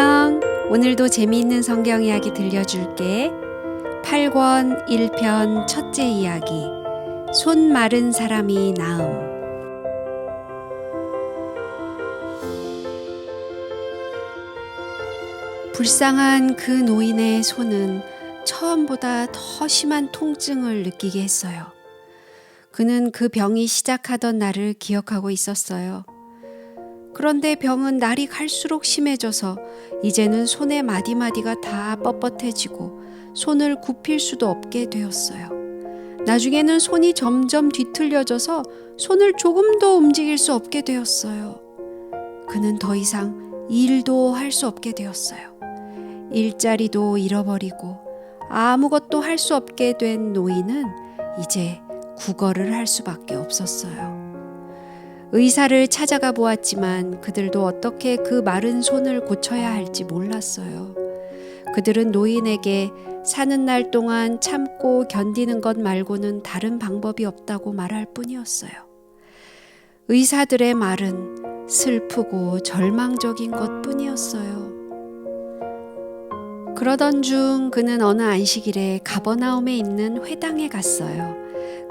안녕. 오늘도 재미있는 성경 이야기 들려줄게. 8권 1편 첫째 이야기. 손 마른 사람이 나음. 불쌍한 그 노인의 손은 처음보다 더 심한 통증을 느끼게 했어요. 그는 그 병이 시작하던 날을 기억하고 있었어요. 그런데 병은 날이 갈수록 심해져서 이제는 손의 마디마디가 다 뻣뻣해지고 손을 굽힐 수도 없게 되었어요. 나중에는 손이 점점 뒤틀려져서 손을 조금도 움직일 수 없게 되었어요. 그는 더 이상 일도 할 수 없게 되었어요. 일자리도 잃어버리고 아무것도 할 수 없게 된 노인은 이제 구걸을 할 수밖에 없었어요. 의사를 찾아가 보았지만 그들도 어떻게 그 마른 손을 고쳐야 할지 몰랐어요. 그들은 노인에게 사는 날 동안 참고 견디는 것 말고는 다른 방법이 없다고 말할 뿐이었어요. 의사들의 말은 슬프고 절망적인 것 뿐이었어요. 그러던 중 그는 어느 안식일에 가버나움에 있는 회당에 갔어요.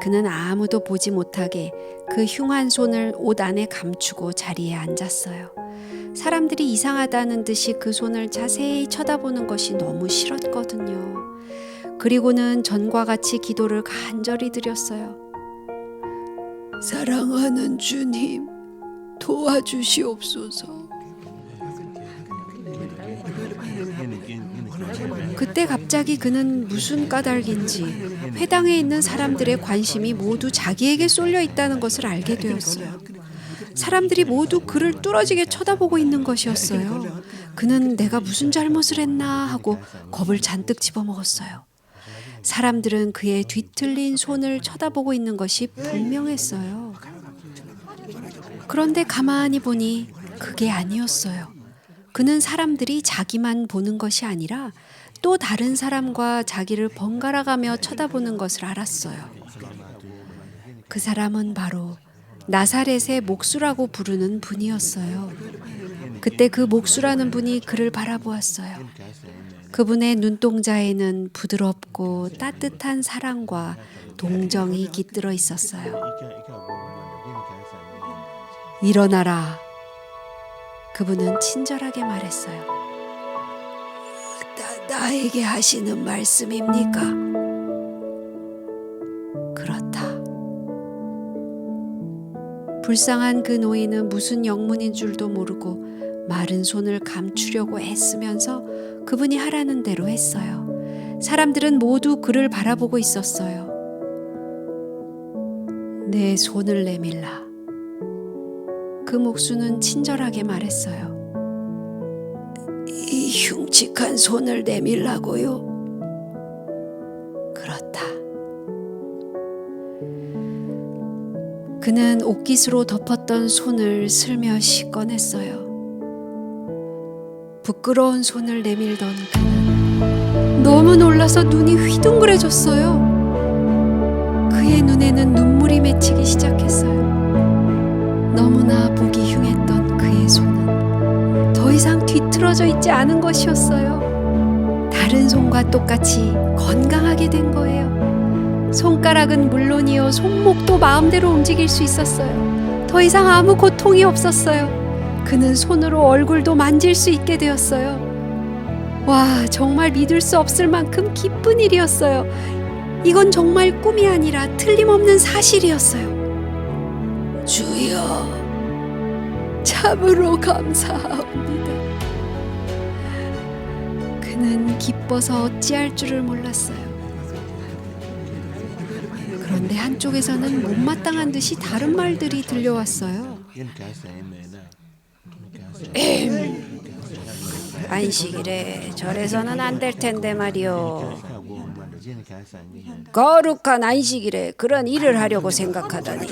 그는 아무도 보지 못하게 그 흉한 손을 옷 안에 감추고 자리에 앉았어요. 사람들이 이상하다는 듯이 그 손을 자세히 쳐다보는 것이 너무 싫었거든요. 그리고는 전과 같이 기도를 간절히 드렸어요. 사랑하는 주님, 도와주시옵소서. 그때 갑자기 그는 무슨 까닭인지 회당에 있는 사람들의 관심이 모두 자기에게 쏠려 있다는 것을 알게 되었어요. 사람들이 모두 그를 뚫어지게 쳐다보고 있는 것이었어요. 그는 내가 무슨 잘못을 했나 하고 겁을 잔뜩 집어먹었어요. 사람들은 그의 뒤틀린 손을 쳐다보고 있는 것이 분명했어요. 그런데 가만히 보니 그게 아니었어요. 그는 사람들이 자기만 보는 것이 아니라 또 다른 사람과 자기를 번갈아가며 쳐다보는 것을 알았어요. 그 사람은 바로 나사렛의 목수라고 부르는 분이었어요. 그때 그 목수라는 분이 그를 바라보았어요. 그분의 눈동자에는 부드럽고 따뜻한 사랑과 동정이 깃들어 있었어요. 일어나라. 그분은 친절하게 말했어요. 나에게 하시는 말씀입니까? 그렇다. 불쌍한 그 노인은 무슨 영문인 줄도 모르고 마른 손을 감추려고 애쓰면서 그분이 하라는 대로 했어요. 사람들은 모두 그를 바라보고 있었어요. 내 손을 내밀라. 그 목수는 친절하게 말했어요. 이 흉측한 손을 내밀라고요? 그렇다. 그는 옷깃으로 덮었던 손을 슬며시 꺼냈어요. 부끄러운 손을 내밀던 그는 너무 놀라서 눈이 휘둥그레졌어요. 그의 눈에는 눈물이 맺히기 시작했어요. 너무나 보기 흉했던 그의 손은 더 이상 뒤틀어져 있지 않은 것이었어요. 다른 손과 똑같이 건강하게 된 거예요. 손가락은 물론이요, 손목도 마음대로 움직일 수 있었어요. 더 이상 아무 고통이 없었어요. 그는 손으로 얼굴도 만질 수 있게 되었어요. 와, 정말 믿을 수 없을 만큼 기쁜 일이었어요. 이건 정말 꿈이 아니라 틀림없는 사실이었어요. 주여, 참으로 감사합니다. 그는 기뻐서 어찌할 줄을 몰랐어요. 그런데 한쪽에서는 못마땅한 듯이 다른 말들이 들려왔어요. 안식일에 절에서는 안 될 텐데 말이요. 거룩한 안식일에 그런 일을 하려고 생각하다니.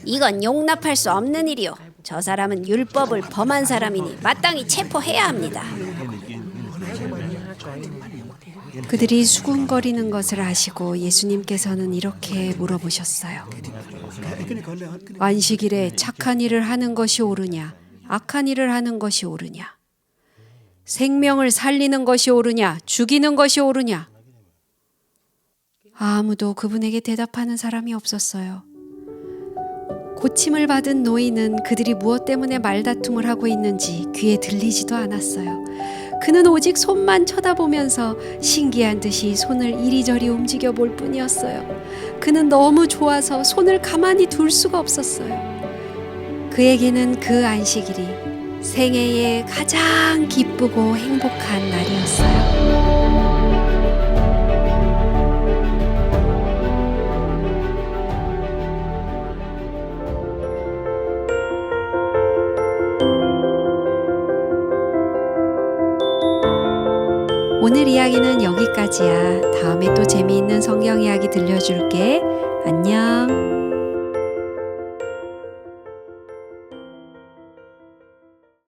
이건 용납할 수 없는 일이요. 저 사람은 율법을 범한 사람이니 마땅히 체포해야 합니다. 그들이 수군거리는 것을 아시고 예수님께서는 이렇게 물어보셨어요. 안식일에 착한 일을 하는 것이 옳으냐, 악한 일을 하는 것이 옳으냐? 생명을 살리는 것이 옳으냐, 죽이는 것이 옳으냐? 아무도 그분에게 대답하는 사람이 없었어요. 고침을 받은 노인은 그들이 무엇 때문에 말다툼을 하고 있는지 귀에 들리지도 않았어요. 그는 오직 손만 쳐다보면서 신기한 듯이 손을 이리저리 움직여 볼 뿐이었어요. 그는 너무 좋아서 손을 가만히 둘 수가 없었어요. 그에게는 그 안식일이 생애의 가장 기쁘고 행복한 날이었어요. 오늘 이야기는 여기까지야. 다음에 또 재미있는 성경 이야기 들려줄게. 안녕.